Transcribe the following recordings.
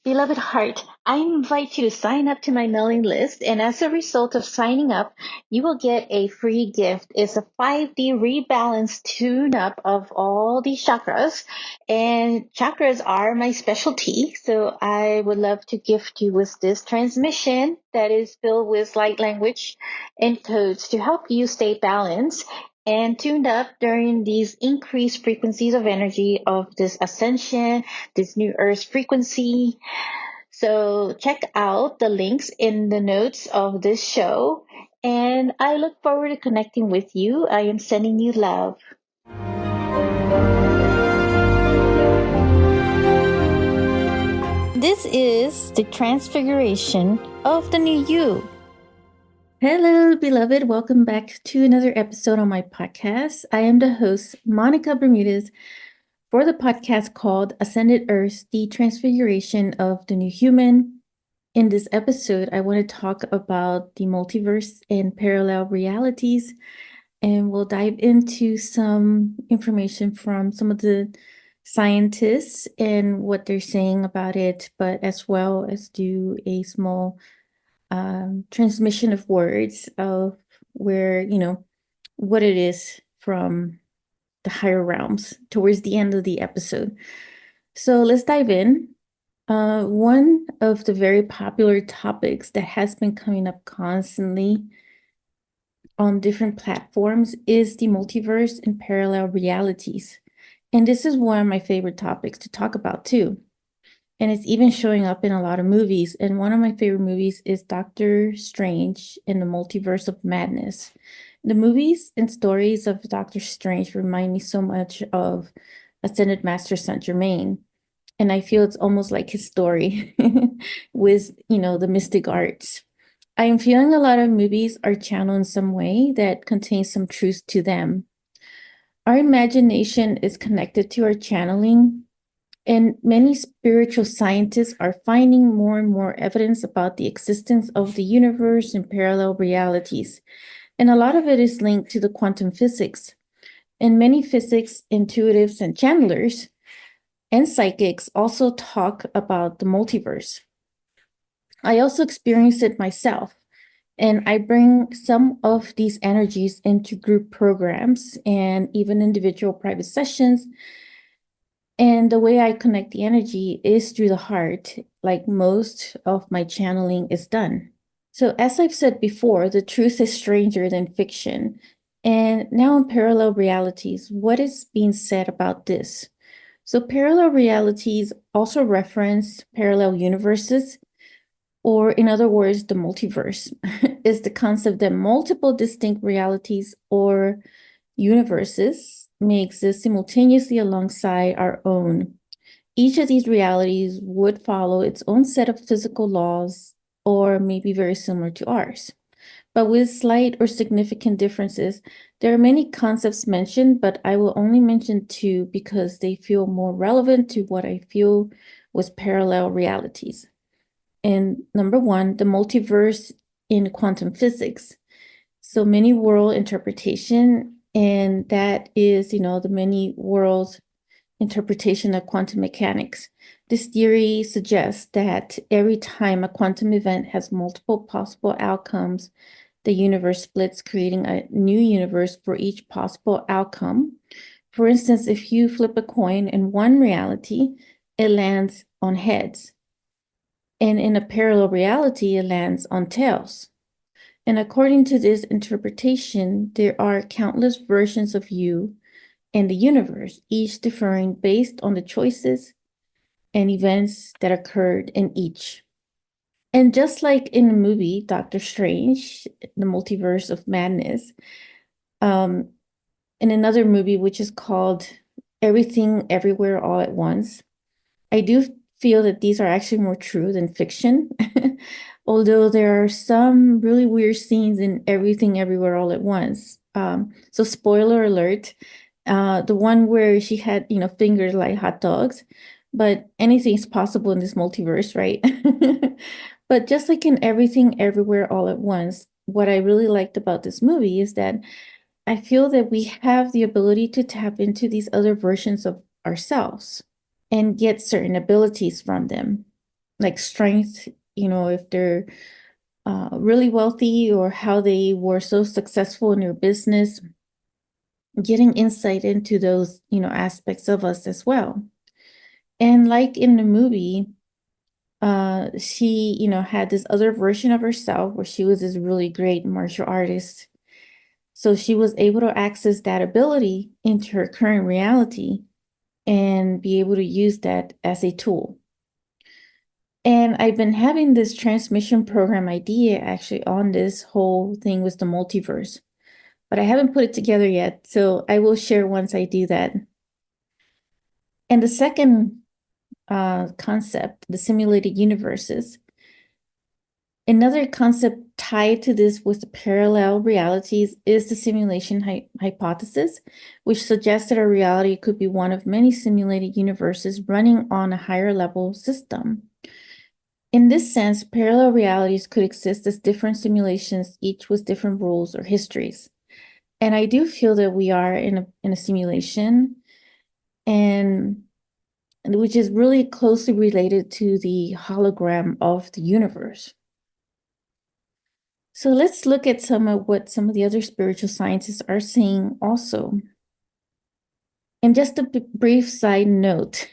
Beloved heart, I invite you to sign up to my mailing list, and as a result of signing up, you will get a free gift. It's a 5D rebalance tune up of all the chakras, and chakras are my specialty. So I would love to gift you with this transmission that is filled with light language and codes to help you stay balanced and tuned up during these increased frequencies of energy of this ascension, this new earth frequency. So check out the links in the notes of this show. And I look forward to connecting with you. I am sending you love. This is the transfiguration of the new you. Hello, beloved. Welcome back to another episode on my podcast. I am the host, Monica Bermudez, for the podcast called Ascended Earth, the Transfiguration of the New Human. In this episode, I want to talk about the multiverse and parallel realities, and we'll dive into some information from some of the scientists and what they're saying about it, but as well as do a small transmission of words of where, what it is from the higher realms towards the end of the episode. So let's dive in. One of the very popular topics that has been coming up constantly on different platforms is the multiverse and parallel realities. And this is one of my favorite topics to talk about too. And it's even showing up in a lot of movies. And one of my favorite movies is Doctor Strange in the Multiverse of Madness. The movies and stories of Doctor Strange remind me so much of Ascended Master Saint Germain. And I feel it's almost like his story with, the mystic arts. I am feeling a lot of movies are channeled in some way that contains some truth to them. Our imagination is connected to our channeling, and many spiritual scientists are finding more and more evidence about the existence of the universe and parallel realities. And a lot of it is linked to the quantum physics. And many physics intuitives and channelers and psychics also talk about the multiverse. I also experienced it myself, and I bring some of these energies into group programs and even individual private sessions. And the way I connect the energy is through the heart, like most of my channeling is done. So as I've said before, the truth is stranger than fiction. And now in parallel realities, what is being said about this? So parallel realities also reference parallel universes, or in other words, the multiverse is the concept that multiple distinct realities or universes may exist simultaneously alongside our own. Each of these realities would follow its own set of physical laws or may be very similar to ours. But with slight or significant differences, there are many concepts mentioned, but I will only mention two because they feel more relevant to what I feel was parallel realities. And number one, the multiverse in quantum physics. So many world interpretation, and that is, the many worlds interpretation of quantum mechanics. This theory suggests that every time a quantum event has multiple possible outcomes, the universe splits, creating a new universe for each possible outcome. For instance, if you flip a coin in one reality, it lands on heads. And in a parallel reality, it lands on tails. And according to this interpretation, there are countless versions of you and the universe, each differing based on the choices and events that occurred in each. And just like in the movie Doctor Strange, the Multiverse of Madness, in another movie which is called Everything Everywhere All at Once, I do feel that these are actually more true than fiction, although there are some really weird scenes in Everything Everywhere All at Once. So spoiler alert, the one where she had, fingers like hot dogs, but anything's possible in this multiverse, right? But just like in Everything Everywhere All at Once, what I really liked about this movie is that I feel that we have the ability to tap into these other versions of ourselves and get certain abilities from them. like strength, if they're really wealthy or how they were so successful in their business, getting insight into those, aspects of us as well. And like in the movie, she, had this other version of herself where she was this really great martial artist. So she was able to access that ability into her current reality and be able to use that as a tool. And I've been having this transmission program idea actually on this whole thing with the multiverse, but I haven't put it together yet. So I will share once I do that. And the second concept, the simulated universes. Another concept tied to this with the parallel realities is the simulation hypothesis, which suggests that our reality could be one of many simulated universes running on a higher level system. In this sense, parallel realities could exist as different simulations, each with different rules or histories. And I do feel that we are in a simulation, and which is really closely related to the hologram of the universe. So let's look at some of what some of the other spiritual scientists are saying also. And just a brief side note,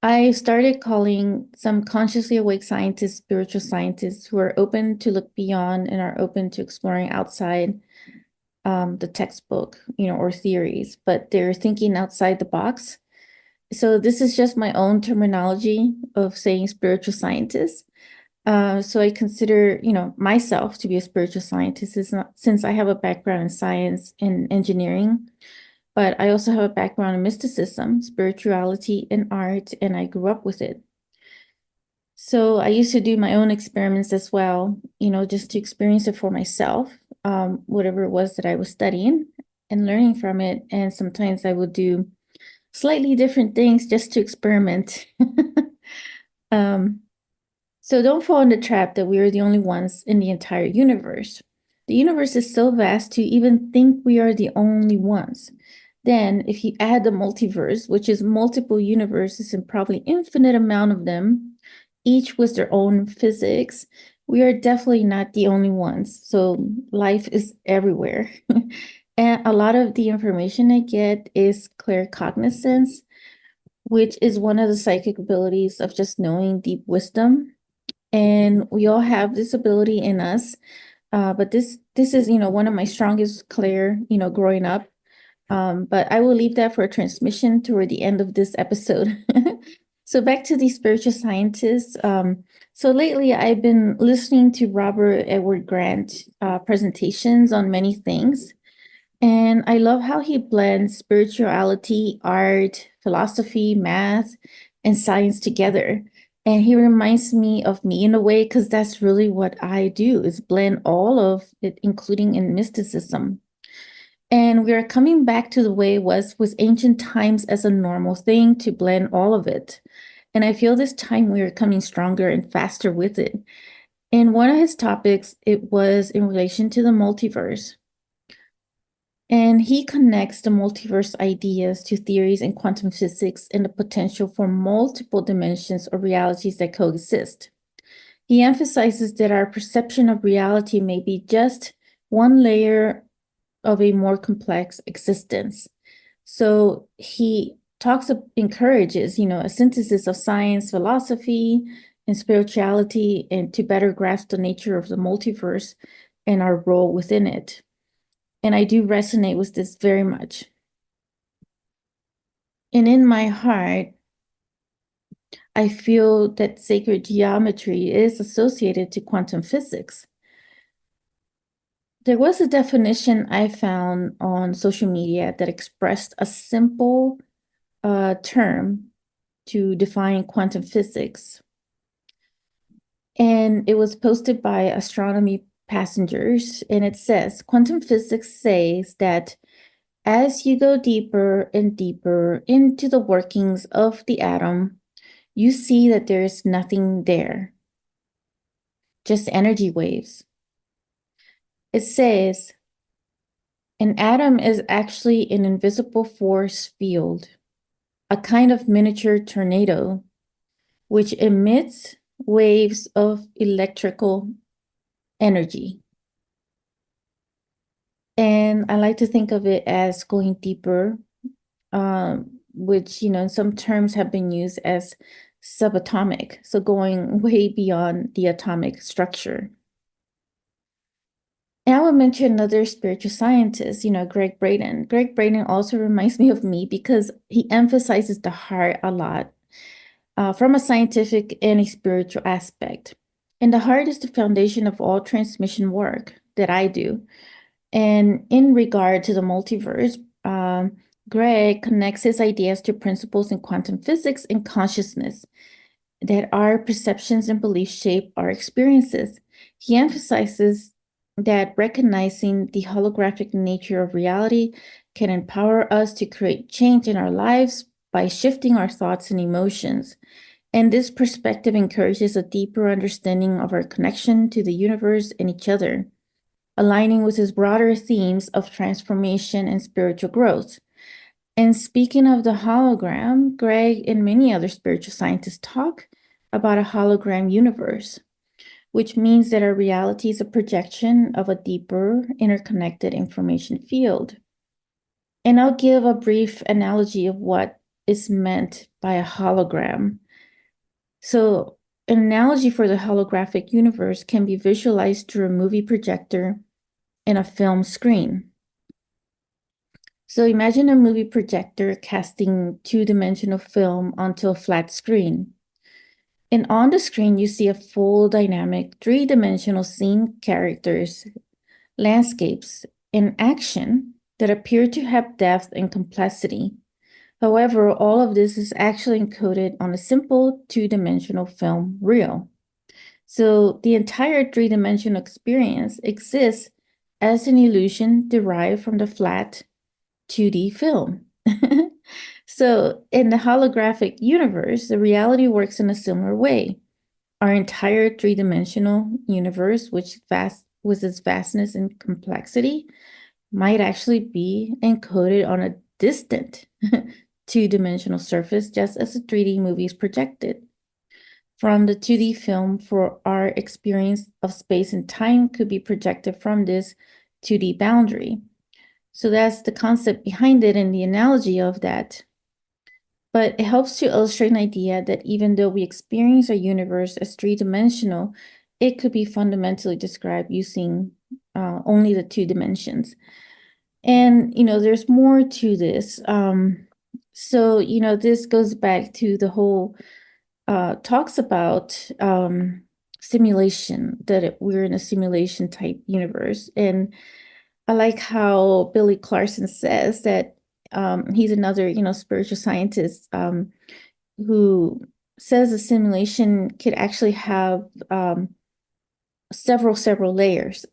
I started calling some consciously awake scientists spiritual scientists who are open to look beyond and are open to exploring outside the textbook, or theories, but they're thinking outside the box. So this is just my own terminology of saying spiritual scientist. So I consider, myself to be a spiritual scientist, since I have a background in science and engineering, but I also have a background in mysticism, spirituality, and art, and I grew up with it. So I used to do my own experiments as well, just to experience it for myself, whatever it was that I was studying and learning from it. And sometimes I would do slightly different things just to experiment. um, So don't fall in the trap that we are the only ones in the entire universe. The universe is so vast to even think we are the only ones. Then, if you add the multiverse, which is multiple universes and probably infinite amount of them, each with their own physics, we are definitely not the only ones. So life is everywhere. And a lot of the information I get is claircognizance, which is one of the psychic abilities of just knowing deep wisdom, and we all have this ability in us. But this is, one of my strongest clair, growing up. But I will leave that for a transmission toward the end of this episode. So back to the spiritual scientists. So lately I've been listening to Robert Edward Grant presentations on many things. And I love how he blends spirituality, art, philosophy, math, and science together. And he reminds me of me in a way, because that's really what I do, is blend all of it, including in mysticism. And we are coming back to the way it was with ancient times as a normal thing to blend all of it. And I feel this time we are coming stronger and faster with it. And one of his topics, it was in relation to the multiverse. And he connects the multiverse ideas to theories in quantum physics and the potential for multiple dimensions or realities that coexist. He emphasizes that our perception of reality may be just one layer of a more complex existence. So he encourages, a synthesis of science, philosophy, and spirituality, and to better grasp the nature of the multiverse and our role within it. And I do resonate with this very much. And in my heart, I feel that sacred geometry is associated to quantum physics. There was a definition I found on social media that expressed a simple term to define quantum physics. And it was posted by Astronomy Passengers, and it says, quantum physics says that as you go deeper and deeper into the workings of the atom, you see that there's nothing there, just energy waves. It says, an atom is actually an invisible force field, a kind of miniature tornado. which emits waves of electrical energy. And I like to think of it as going deeper, which, in some terms have been used as subatomic, so going way beyond the atomic structure. And I would mention another spiritual scientist, Greg Braden. Greg Braden also reminds me of me because he emphasizes the heart a lot, from a scientific and a spiritual aspect. And the heart is the foundation of all transmission work that I do. And in regard to the multiverse, Greg connects his ideas to principles in quantum physics and consciousness, that our perceptions and beliefs shape our experiences. He emphasizes that recognizing the holographic nature of reality can empower us to create change in our lives by shifting our thoughts and emotions. And this perspective encourages a deeper understanding of our connection to the universe and each other, aligning with his broader themes of transformation and spiritual growth. And speaking of the hologram, Greg and many other spiritual scientists talk about a hologram universe, which means that our reality is a projection of a deeper, interconnected information field. And I'll give a brief analogy of what is meant by a hologram. So, an analogy for the holographic universe can be visualized through a movie projector and a film screen. So imagine a movie projector casting two-dimensional film onto a flat screen. And on the screen, you see a full dynamic three-dimensional scene, characters, landscapes, and action that appear to have depth and complexity. However, all of this is actually encoded on a simple two-dimensional film reel. So the entire three-dimensional experience exists as an illusion derived from the flat 2D film. So in the holographic universe, the reality works in a similar way. Our entire three-dimensional universe, which with its vastness and complexity, might actually be encoded on a distant two-dimensional surface, just as the 3D movie is projected. From the 2D film, for our experience of space and time could be projected from this 2D boundary. So that's the concept behind it and the analogy of that. But it helps to illustrate an idea that even though we experience our universe as three-dimensional, it could be fundamentally described using only the two dimensions. And, there's more to this. So, this goes back to the whole talks about simulation, that we're in a simulation type universe. And I like how Billy Clarkson says that he's another, spiritual scientist who says a simulation could actually have several layers.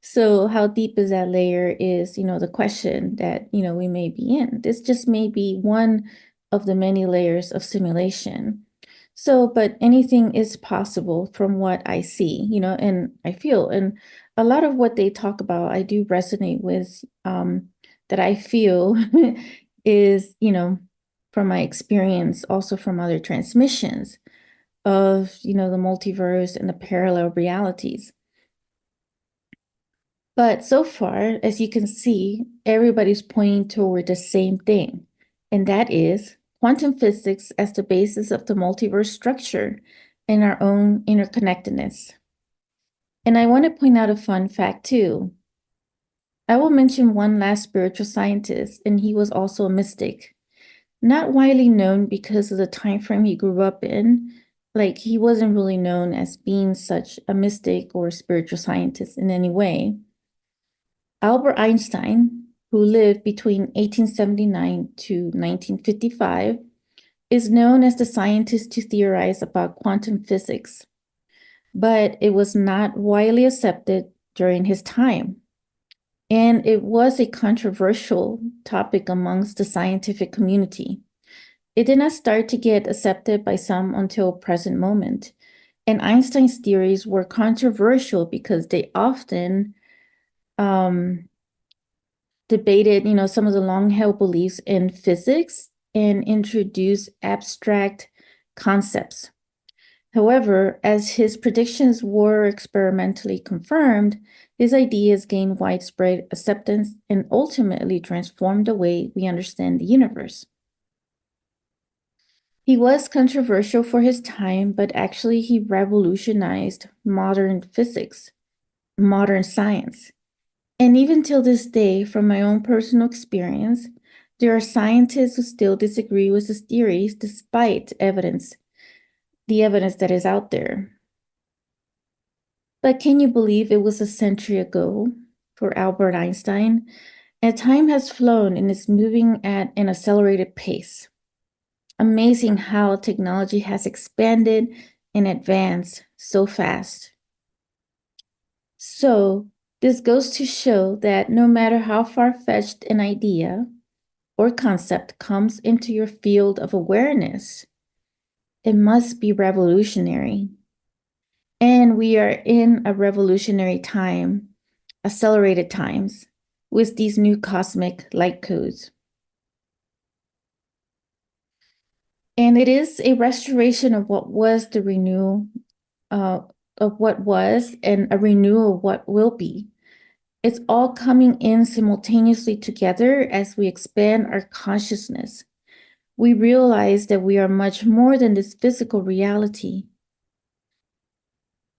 So how deep is that layer is, the question that, we may be in. This just may be one of the many layers of simulation. So, but anything is possible from what I see, and I feel. And a lot of what they talk about, I do resonate with, that I feel is, from my experience, also from other transmissions of, the multiverse and the parallel realities. But so far, as you can see, everybody's pointing toward the same thing, and that is quantum physics as the basis of the multiverse structure and our own interconnectedness. And I want to point out a fun fact too. I will mention one last spiritual scientist, and he was also a mystic. Not widely known because of the time frame he grew up in. Like, he wasn't really known as being such a mystic or a spiritual scientist in any way. Albert Einstein, who lived between 1879 to 1955, is known as the scientist to theorize about quantum physics, but it was not widely accepted during his time. And it was a controversial topic amongst the scientific community. It did not start to get accepted by some until present moment. And Einstein's theories were controversial because they often debated, some of the long-held beliefs in physics and introduced abstract concepts. However, as his predictions were experimentally confirmed, his ideas gained widespread acceptance and ultimately transformed the way we understand the universe. He was controversial for his time, but actually he revolutionized modern physics, modern science. And even till this day, from my own personal experience, there are scientists who still disagree with his theories despite the evidence that is out there. But can you believe it was a century ago for Albert Einstein? And time has flown and is moving at an accelerated pace. Amazing how technology has expanded and advanced so fast. So, this goes to show that no matter how far-fetched an idea or concept comes into your field of awareness, it must be revolutionary. And we are in a revolutionary time, accelerated times, with these new cosmic light codes. And it is a restoration of what was the renewal of what was and a renewal of what will be. It's all coming in simultaneously together as we expand our consciousness. We realize that we are much more than this physical reality.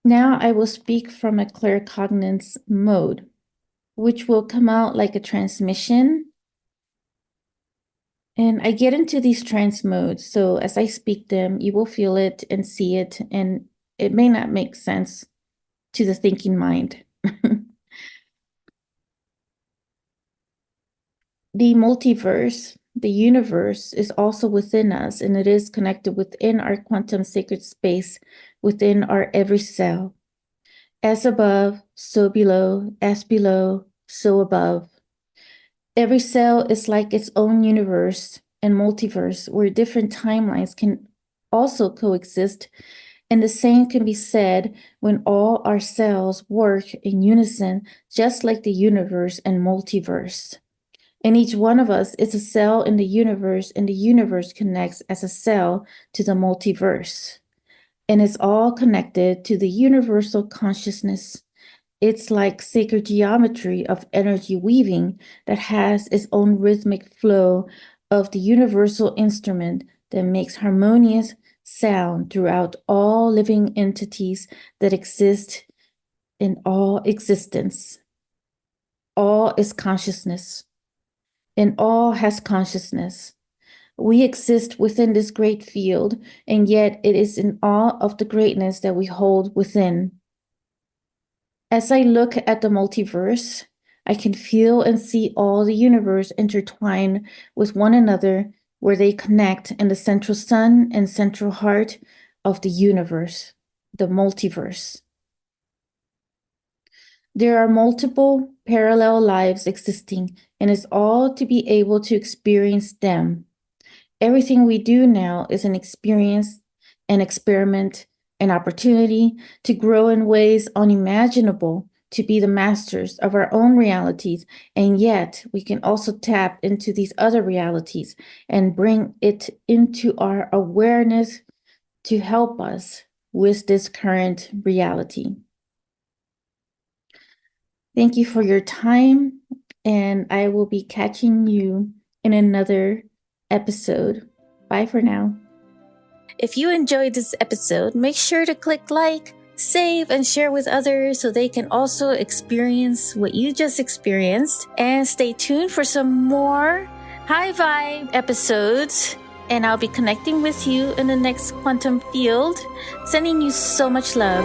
Now I will speak from a claircognizance mode, which will come out like a transmission. And I get into these trance modes, so as I speak them, you will feel it and see it, and it may not make sense to the thinking mind. The multiverse, the universe, is also within us, and it is connected within our quantum sacred space, within our every cell. As above, so below, as below, so above. Every cell is like its own universe and multiverse where different timelines can also coexist, and the same can be said when all our cells work in unison, just like the universe and multiverse. And each one of us is a cell in the universe, and the universe connects as a cell to the multiverse. And it's all connected to the universal consciousness. It's like sacred geometry of energy weaving that has its own rhythmic flow of the universal instrument that makes harmonious sound throughout all living entities that exist in all existence. All is consciousness, and all has consciousness. We exist within this great field, and yet it is in awe of the greatness that we hold within. As I look at the multiverse, I can feel and see all the universe intertwined with one another, where they connect in the central sun and central heart of the universe, the multiverse. There are multiple parallel lives existing, and it's all to be able to experience them. Everything we do now is an experience, an experiment, an opportunity to grow in ways unimaginable, to be the masters of our own realities, and yet we can also tap into these other realities and bring it into our awareness to help us with this current reality. Thank you for your time, and I will be catching you in another episode. Bye for now. If you enjoyed this episode, make sure to click like, save, and share with others so they can also experience what you just experienced. And stay tuned for some more high vibe episodes. And I'll be connecting with you in the next quantum field. Sending you so much love.